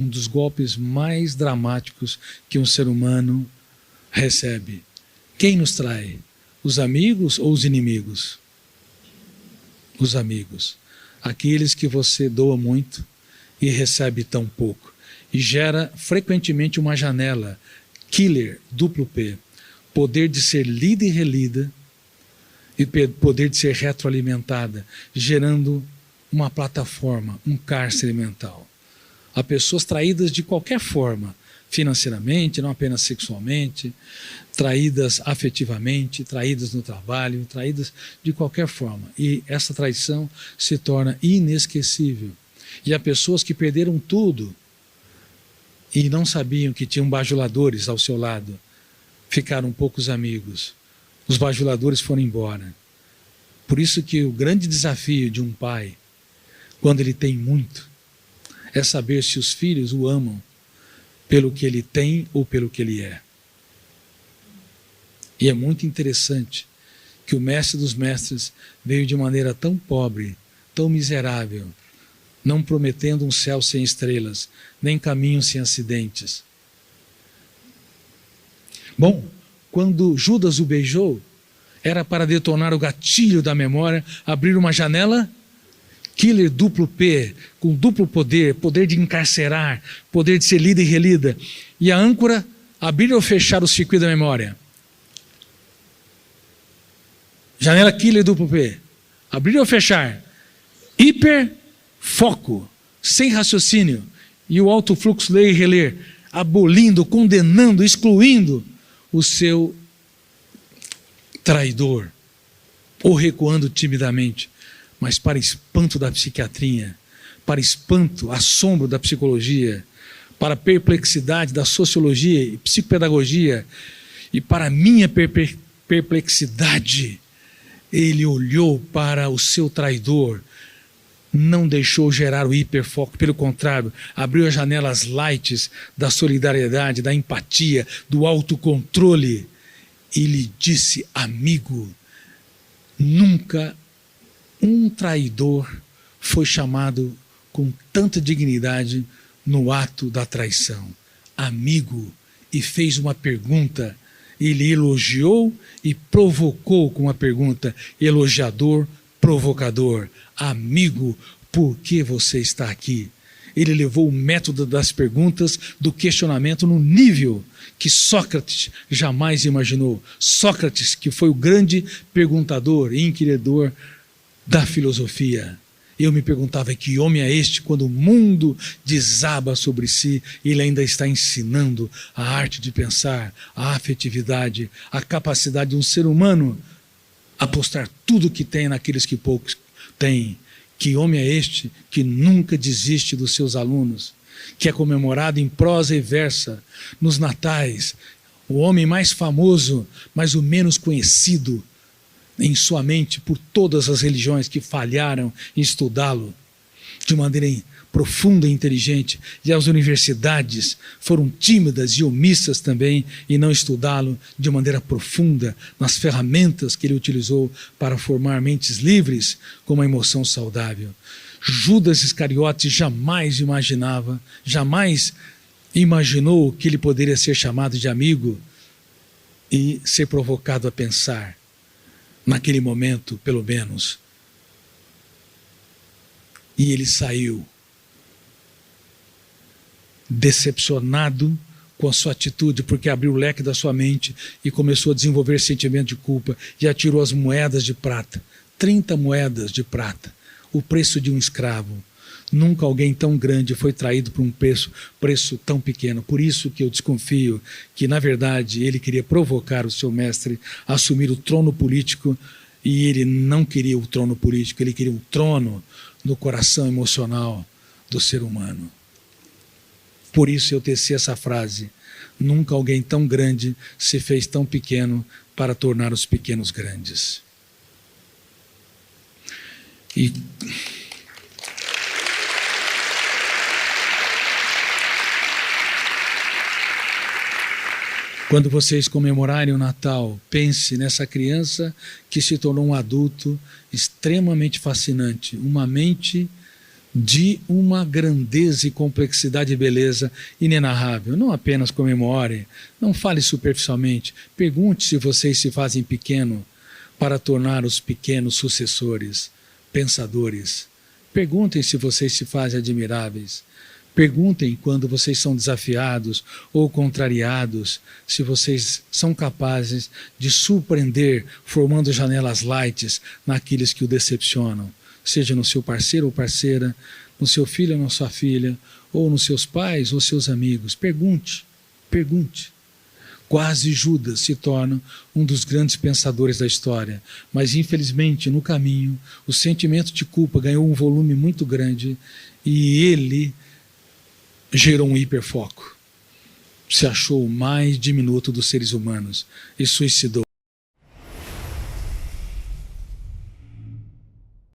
um dos golpes mais dramáticos que um ser humano recebe. Quem nos trai? Os amigos ou os inimigos? Os amigos. Aqueles que você doa muito e recebe tão pouco. E gera frequentemente uma janela, killer, duplo P, poder de ser lida e relida e poder de ser retroalimentada, gerando uma plataforma, um cárcere mental. Há pessoas traídas de qualquer forma, financeiramente, não apenas sexualmente, traídas afetivamente, traídas no trabalho, traídas de qualquer forma. E essa traição se torna inesquecível. E há pessoas que perderam tudo e não sabiam que tinham bajuladores ao seu lado. Ficaram poucos amigos. Os bajuladores foram embora. Por isso que o grande desafio de um pai, quando ele tem muito, é saber se os filhos o amam pelo que ele tem ou pelo que ele é. E é muito interessante que o mestre dos mestres veio de maneira tão pobre, tão miserável, não prometendo um céu sem estrelas, nem caminho sem acidentes. Bom, quando Judas o beijou, era para detonar o gatilho da memória, abrir uma janela, killer duplo P, com duplo poder, poder de encarcerar, poder de ser lida e relida. E a âncora, abrir ou fechar o circuito da memória. Janela killer duplo P, abrir ou fechar. Hiperfoco, sem raciocínio. E o alto fluxo ler e reler, abolindo, condenando, excluindo o seu traidor, ou recuando timidamente, mas para espanto da psiquiatria, para espanto, assombro da psicologia, para perplexidade da sociologia e psicopedagogia, e para minha perplexidade, ele olhou para o seu traidor, não deixou gerar o hiperfoco, pelo contrário, abriu as janelas lights da solidariedade, da empatia, do autocontrole, e lhe disse: amigo, nunca um traidor foi chamado com tanta dignidade no ato da traição. Amigo, e fez uma pergunta. Ele elogiou e provocou com uma pergunta. Elogiador, provocador. Amigo, por que você está aqui? Ele levou o método das perguntas, do questionamento, no nível que Sócrates jamais imaginou. Sócrates, que foi o grande perguntador e inquiridor da filosofia. Eu me perguntava: que homem é este? Quando o mundo desaba sobre si, ele ainda está ensinando a arte de pensar, a afetividade, a capacidade de um ser humano apostar tudo que tem naqueles que poucos têm. Que homem é este que nunca desiste dos seus alunos, que é comemorado em prosa e versa, nos natais, o homem mais famoso, mas o menos conhecido em sua mente por todas as religiões que falharam em estudá-lo de maneira profunda e inteligente, e as universidades foram tímidas e omissas também em não estudá-lo de maneira profunda nas ferramentas que ele utilizou para formar mentes livres com uma emoção saudável. Judas Iscariotes jamais imaginou que ele poderia ser chamado de amigo e ser provocado a pensar, naquele momento, pelo menos. E ele saiu decepcionado com a sua atitude, porque abriu o leque da sua mente e começou a desenvolver sentimento de culpa e atirou as moedas de prata, 30 moedas de prata, o preço de um escravo. Nunca alguém tão grande foi traído por um preço tão pequeno. Por isso que eu desconfio que, na verdade, ele queria provocar o seu mestre a assumir o trono político, e ele não queria o trono político, ele queria o trono no coração emocional do ser humano. Por isso eu teci essa frase: nunca alguém tão grande se fez tão pequeno para tornar os pequenos grandes. E quando vocês comemorarem o Natal, pense nessa criança que se tornou um adulto extremamente fascinante, uma mente de uma grandeza e complexidade e beleza inenarrável. Não apenas comemore, não fale superficialmente, pergunte se vocês se fazem pequeno para tornar os pequenos sucessores, pensadores. Perguntem se vocês se fazem admiráveis. Perguntem quando vocês são desafiados ou contrariados, se vocês são capazes de surpreender, formando janelas lights naqueles que o decepcionam, seja no seu parceiro ou parceira, no seu filho ou na sua filha, ou nos seus pais ou seus amigos. Pergunte, pergunte. Quase Judas se torna um dos grandes pensadores da história, mas infelizmente no caminho o sentimento de culpa ganhou um volume muito grande e ele gerou um hiperfoco. Se achou o mais diminuto dos seres humanos e suicidou.